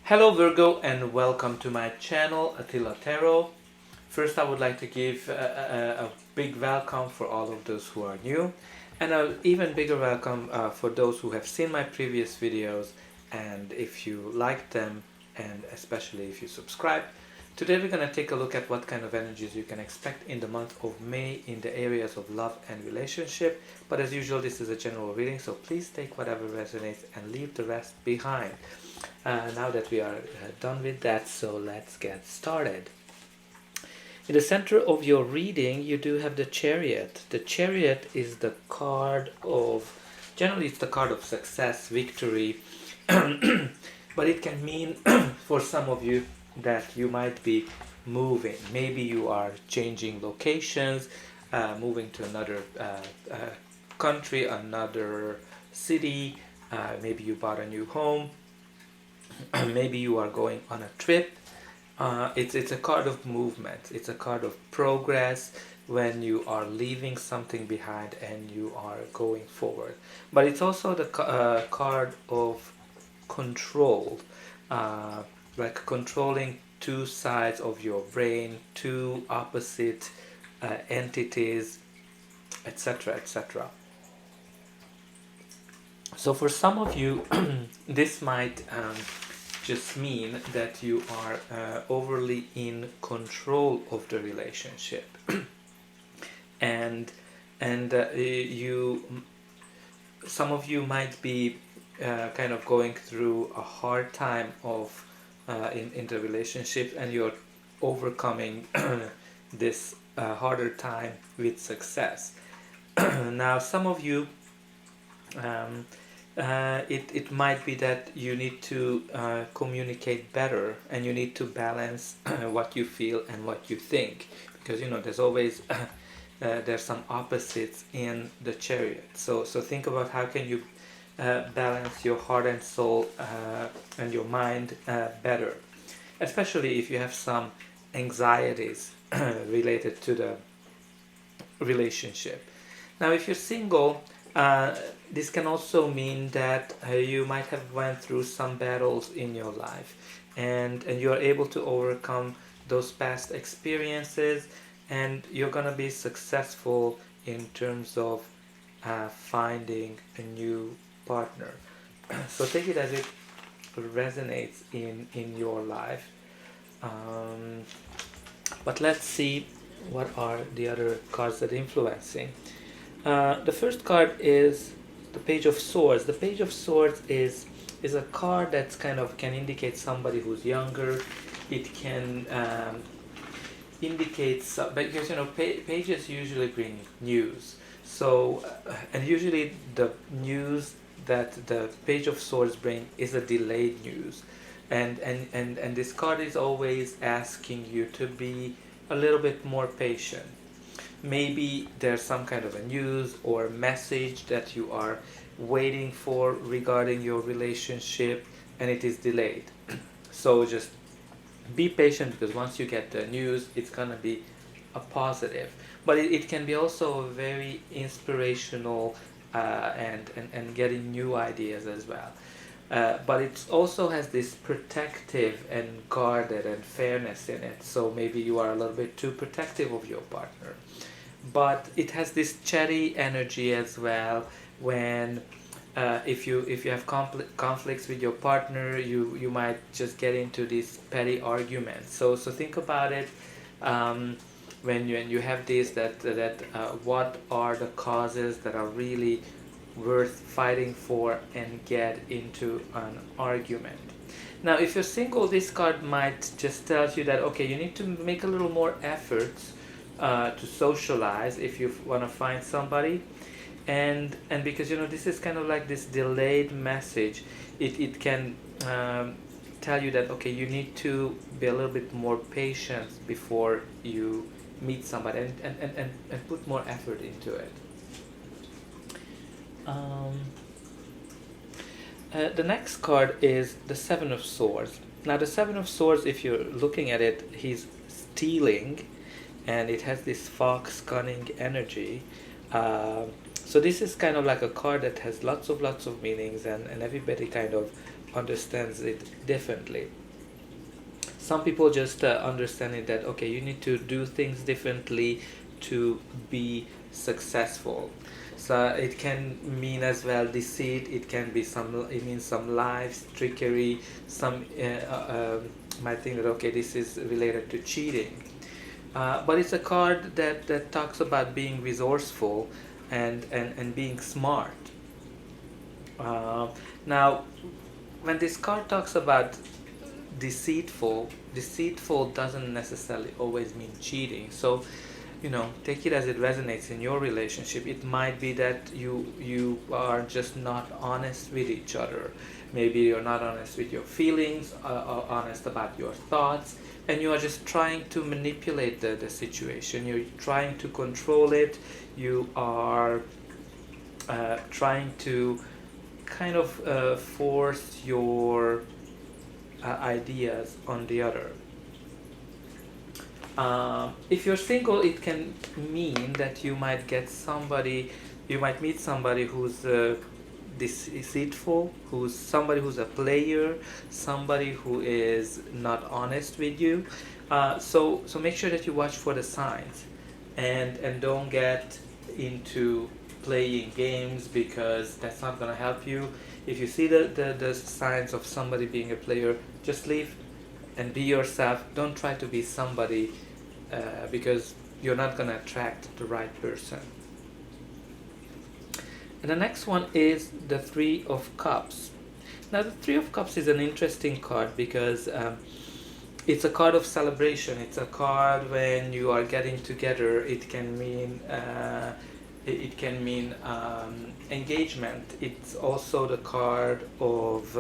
Hello Virgo and welcome to my channel Attila Tarot. First I would like to give a big welcome for all of those who are new, and an even bigger welcome for those who have seen my previous videos, and if you like them and especially if you subscribe. Today we're going to take a look at what kind of energies you can expect in the month of May in the areas of love and relationship, but as usual this is a general reading, so please take whatever resonates and leave the rest behind. Now that we are done with that, so let's get started. In the center of your reading you do have the Chariot. The Chariot is the card of, generally it's the card of success, victory, but it can mean for some of you that you might be moving. Maybe you are changing locations, moving to another country, another city, maybe you bought a new home, maybe you are going on a trip. It's a card of movement, it's a card of progress when you are leaving something behind and you are going forward. But it's also the card of control, like controlling two sides of your brain, two opposite entities, etc., etc. So for some of you this might just mean that you are overly in control of the relationship and some of you might be kind of going through a hard time of in the relationship, and you're overcoming this harder time with success. Now some of you it might be that you need to communicate better, and you need to balance what you feel and what you think, because you know there's always there's some opposites in the Chariot. So think about how can you balance your heart and soul and your mind better, especially if you have some anxieties related to the relationship. Now if you're single, this can also mean that you might have went through some battles in your life, and you are able to overcome those past experiences, and you're gonna be successful in terms of finding a new partner. So take it as it resonates in your life. But let's see what are the other cards that are influencing. The first card is the Page of Swords. The Page of Swords is a card that's kind of can indicate somebody who's younger. It can indicate, because you know pages usually bring news. So and usually the news that the Page of Swords bring is a delayed news, and this card is always asking you to be a little bit more patient. Maybe there's some kind of a news or message that you are waiting for regarding your relationship and it is delayed. So just be patient, because once you get the news it's gonna be a positive. But it can be also very inspirational and getting new ideas as well. But it also has this protective and guarded and fairness in it, so maybe you are a little bit too protective of your partner. But it has this cherry energy as well, when if you have conflicts with your partner, you might just get into these petty arguments. So think about it, when you have this, what are the causes that are really worth fighting for and get into an argument. Now if you're single, this card might just tell you that okay, you need to make a little more efforts to socialize if you want to find somebody, and because you know this is kind of like this delayed message, it can tell you that okay, you need to be a little bit more patient before you meet somebody, and put more effort into it. The next card is the Seven of Swords. Now the Seven of Swords, if you're looking at it, he's stealing, and it has this fox cunning energy. So this is kind of like a card that has lots of meanings, and everybody kind of understands it differently. Some people just understand it that, okay, you need to do things differently to be successful. So it can mean as well deceit. It can be it means some lies, trickery. Some might think that, okay, this is related to cheating. But it's a card that talks about being resourceful and being smart. Uh, Now, when this card talks about deceitful doesn't necessarily always mean cheating. So, take it as it resonates in your relationship. It might be that you are just not honest with each other. Maybe you're not honest with your feelings, or honest about your thoughts, and you are just trying to manipulate the situation. You're trying to control it. You are trying to kind of force your ideas on the other. If you're single, it can mean that you might meet somebody who's deceitful, who's a player, somebody who is not honest with you. So make sure that you watch for the signs, and don't get into playing games, because that's not gonna help you. If you see the signs of somebody being a player, just leave and be yourself. Don't try to be somebody, because you're not going to attract the right person. And the next one is the Three of Cups. Now, the Three of Cups is an interesting card because it's a card of celebration. It's a card when you are getting together. It can mean engagement. It's also the card of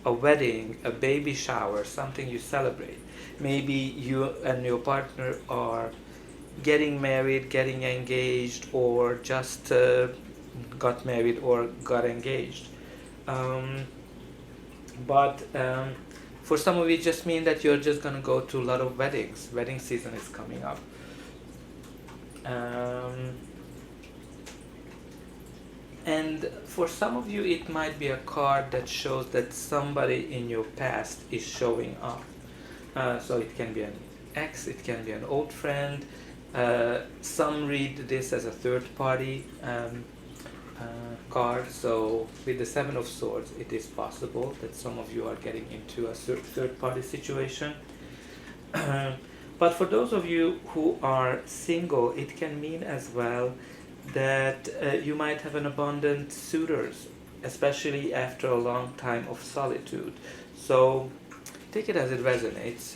a wedding, a baby shower, something you celebrate. Maybe you and your partner are getting married, getting engaged, or just got married or got engaged. But for some of you, it just means that you're just going to go to a lot of weddings. Wedding season is coming up. And for some of you, it might be a card that shows that somebody in your past is showing up. So it can be an ex, it can be an old friend. Some read this as a third party card. So with the Seven of Swords, it is possible that some of you are getting into a third party situation. But for those of you who are single, it can mean as well that you might have an abundant suitors, especially after a long time of solitude. So take it as it resonates.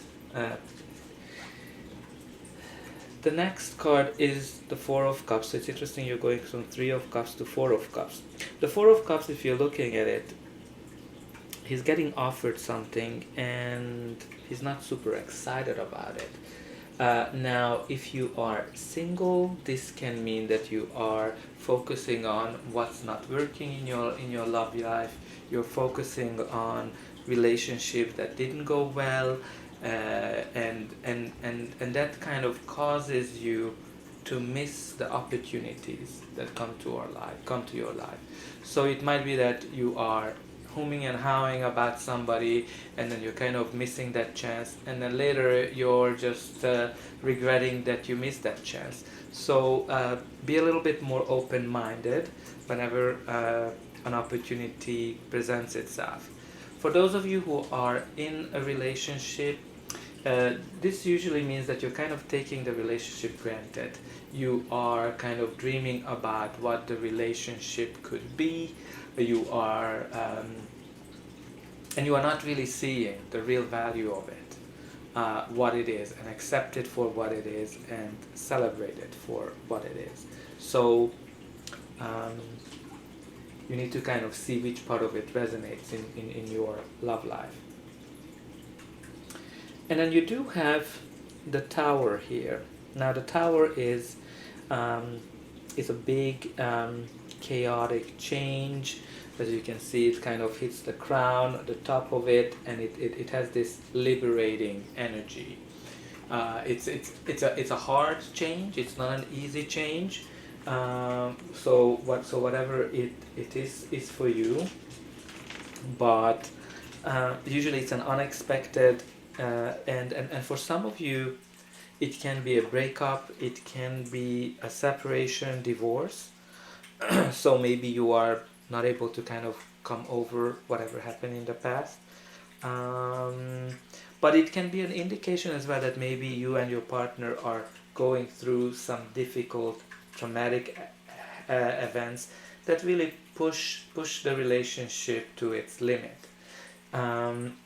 The next card is the Four of Cups. So it's interesting, you're going from Three of Cups to Four of Cups. The Four of Cups, if you're looking at it, he's getting offered something and he's not super excited about it. Now, if you are single, this can mean that you are focusing on what's not working in your love life. You're focusing on relationships that didn't go well, and that kind of causes you to miss the opportunities that come to your life. So it might be that you are humming and hawing about somebody, and then you're kind of missing that chance, and then later you're just regretting that you missed that chance. So be a little bit more open-minded whenever an opportunity presents itself. For those of you who are in a relationship, this usually means that you're kind of taking the relationship granted. You are kind of dreaming about what the relationship could be. You are and you are not really seeing the real value of it, what it is, and accept it for what it is and celebrate it for what it is. So you need to kind of see which part of it resonates in your love life. And then you do have the Tower here. Now the Tower is a big chaotic change. As you can see, it kind of hits the crown, the top of it, and it has this liberating energy. It's a hard change. It's not an easy change. So whatever it is for you, but Usually it's an unexpected, and for some of you, it can be a breakup, it can be a separation, divorce. So maybe you are not able to kind of come over whatever happened in the past. Um, but it can be an indication as well that maybe you and your partner are going through some difficult, traumatic events that really push the relationship to its limit. Um,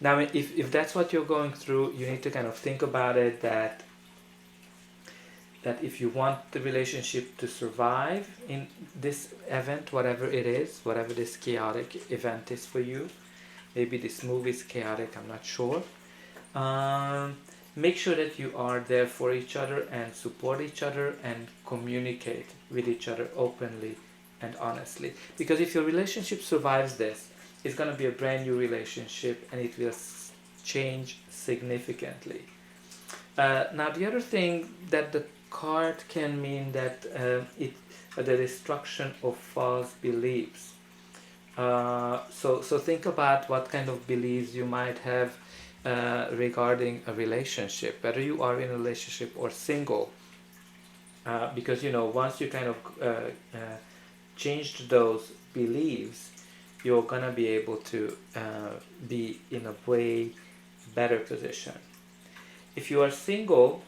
Now, if that's what you're going through, you need to kind of think about it, that if you want the relationship to survive in this event, whatever it is, whatever this chaotic event is for you, maybe this move is chaotic, I'm not sure. Make sure that you are there for each other and support each other and communicate with each other openly and honestly. Because if your relationship survives this, it's going to be a brand new relationship and it will change significantly. Now the other thing that the card can mean that the destruction of false beliefs. So think about what kind of beliefs you might have regarding a relationship, whether you are in a relationship or single. Because once you kind of changed those beliefs, you're gonna be able to be in a way better position. If you are single,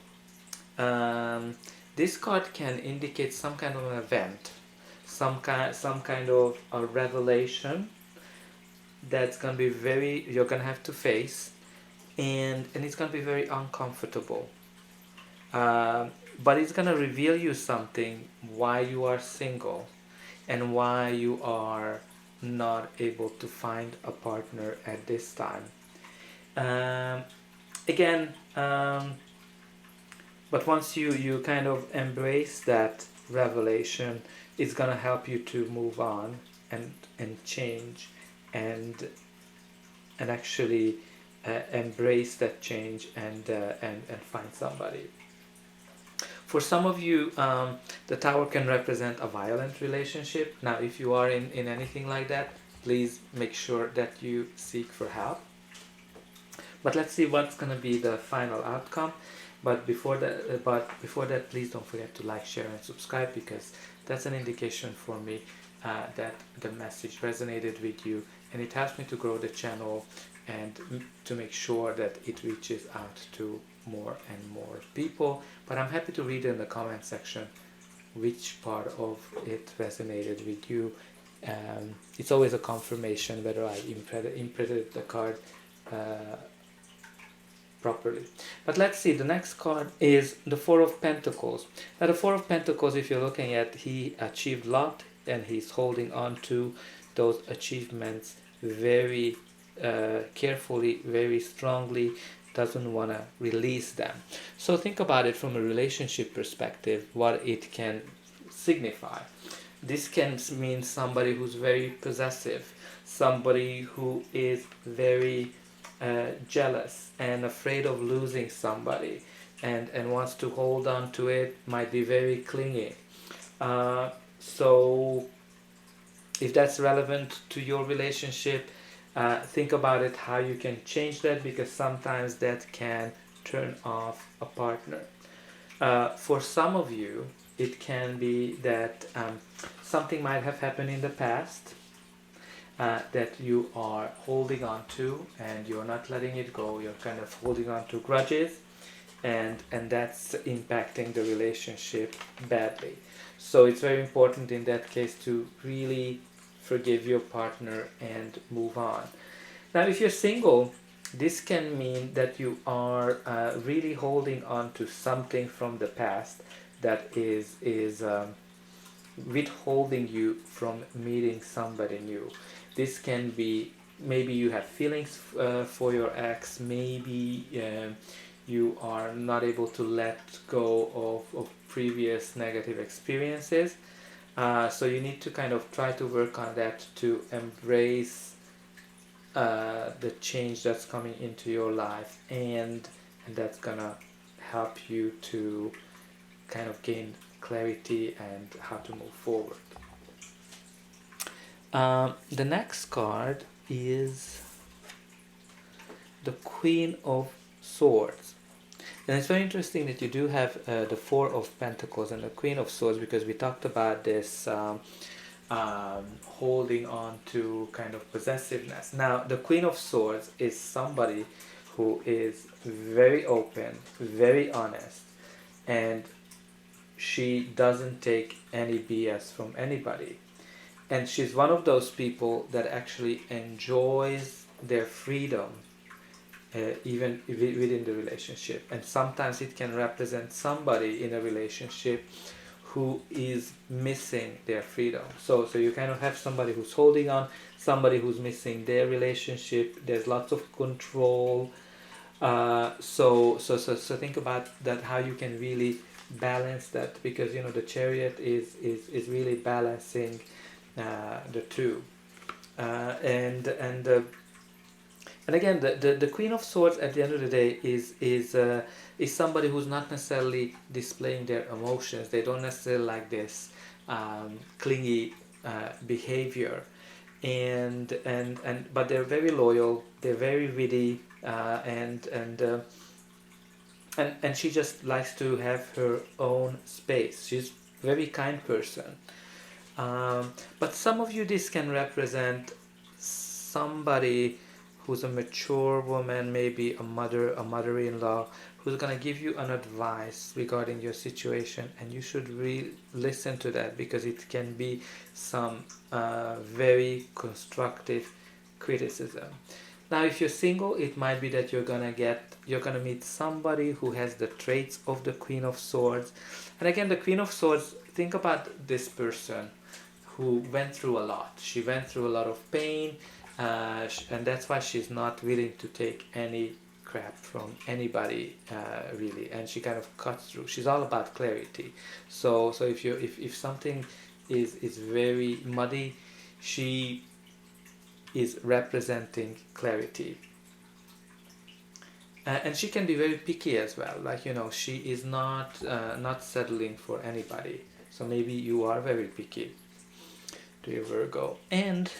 this card can indicate some kind of an event, some kind of a revelation that's gonna be you're gonna have to face, and it's gonna be very uncomfortable. But it's gonna reveal you something why you are single and why you are not able to find a partner at this time. Again, but once you kind of embrace that revelation, it's gonna help you to move on and change and actually embrace that change and find somebody. For some of you, the tower can represent a violent relationship. Now, if you are in anything like that, please make sure that you seek for help. But let's see what's going to be the final outcome. But before that, please don't forget to like, share, and subscribe, because that's an indication for me that the message resonated with you, and it helps me to grow the channel and to make sure that it reaches out to more and more people. But I'm happy to read in the comment section which part of it resonated with you. It's always a confirmation whether I imprinted the card properly. But let's see, the next card is the Four of Pentacles. Now the Four of Pentacles, if you're looking at, he achieved a lot and he's holding on to those achievements very carefully, very strongly, doesn't want to release them. So think about it from a relationship perspective, what it can signify. This can mean somebody who's very possessive, somebody who is very jealous and afraid of losing somebody and wants to hold on to it, might be very clingy. So if that's relevant to your relationship, think about it, how you can change that, because sometimes that can turn off a partner. For some of you, it can be that something might have happened in the past that you are holding on to and you're not letting it go. You're kind of holding on to grudges, and that's impacting the relationship badly. So it's very important in that case to really forgive your partner and move on. Now, if you're single, this can mean that you are really holding on to something from the past that is withholding you from meeting somebody new. This can be, maybe you have feelings for your ex, maybe you are not able to let go of previous negative experiences. So you need to kind of try to work on that to embrace the change that's coming into your life, and that's gonna help you to kind of gain clarity and how to move forward. The next card is the Queen of Swords. And it's very interesting that you do have the Four of Pentacles and the Queen of Swords, because we talked about this holding on to kind of possessiveness. Now, the Queen of Swords is somebody who is very open, very honest, and she doesn't take any BS from anybody. And she's one of those people that actually enjoys their freedom even within the relationship. And sometimes it can represent somebody in a relationship who is missing their freedom. So you kind of have somebody who's holding on, somebody who's missing their relationship. There's lots of control. So think about that, how you can really balance that, because you know the Chariot is really balancing the two. And again, the Queen of Swords at the end of the day is somebody who's not necessarily displaying their emotions. They don't necessarily like this clingy behavior, but they're very loyal. They're very witty, and she just likes to have her own space. She's a very kind person. But some of you, this can represent somebody who's a mature woman, maybe a mother-in-law, who's going to give you an advice regarding your situation, and you should really listen to that, because it can be some very constructive criticism. Now, if you're single, it might be that you're gonna meet somebody who has the traits of the Queen of Swords. And again, the Queen of Swords, think about this person who went through a lot. She went through a lot of pain, and that's why she's not willing to take any crap from anybody, really. And she kind of cuts through. She's all about clarity. So if something is very muddy, she is representing clarity. And she can be very picky as well. Like, you know, she is not settling for anybody. So maybe you are very picky, to your Virgo. And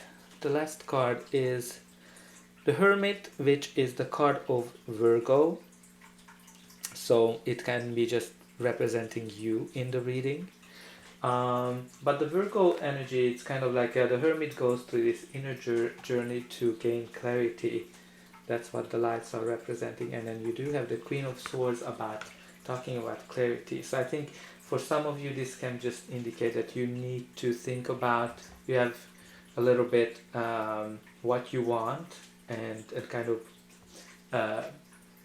the last card is the Hermit, which is the card of Virgo. So it can be just representing you in the reading. But the Virgo energy, it's kind of like the Hermit goes through this inner journey to gain clarity. That's what the lights are representing. And then you do have the Queen of Swords talking about clarity. So I think for some of you, this can just indicate that you need to think about, you have a little bit what you want, and kind of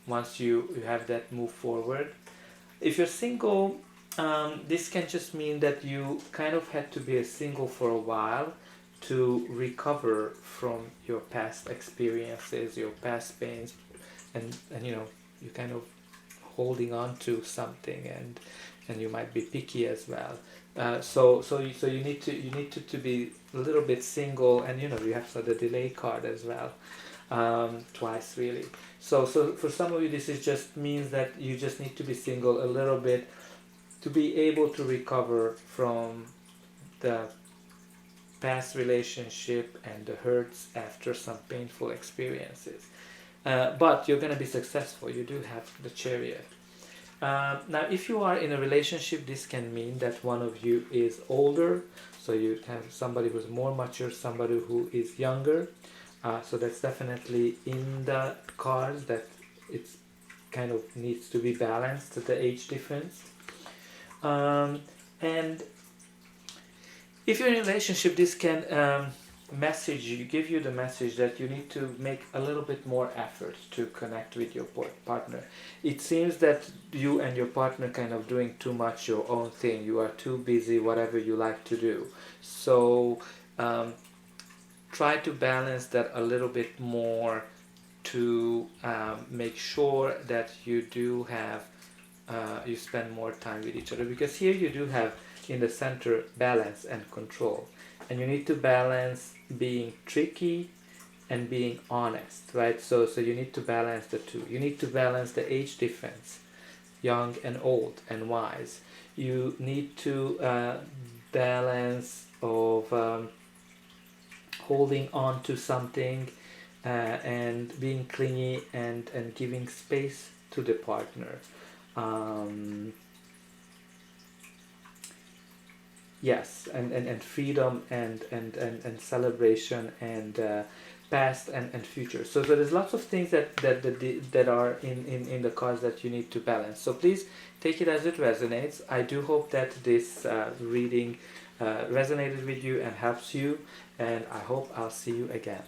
once you have that, move forward. If you're single, this can just mean that you kind of had to be a single for a while to recover from your past experiences, your past pains, and you know, you kind of holding on to something, and you might be picky as well. So you need to be a little bit single, and you know, you have the delay card as well, twice really. So for some of you, this is just means that you just need to be single a little bit to be able to recover from the past relationship and the hurts after some painful experiences. But you're going to be successful. You do have the Chariot. Now, if you are in a relationship, this can mean that one of you is older. So you have somebody who's more mature, somebody who is younger. So that's definitely in the cards, that it's kind of needs to be balanced, the age difference. And if you're in a relationship, this can give you the message that you need to make a little bit more effort to connect with your partner. It seems that you and your partner kind of doing too much your own thing. You are too busy, whatever you like to do. So try to balance that a little bit more to make sure that you do have you spend more time with each other, because here you do have in the center balance and control, and you need to balance being tricky and being honest, right? So you need to balance the two. You need to balance the age difference, young and old and wise. You need to balance of holding on to something and being clingy and giving space to the partner. Yes, and freedom and celebration and past and future. So there's lots of things that are in the cards that you need to balance. So please take it as it resonates. I do hope that this reading resonated with you and helps you, and I hope I'll see you again.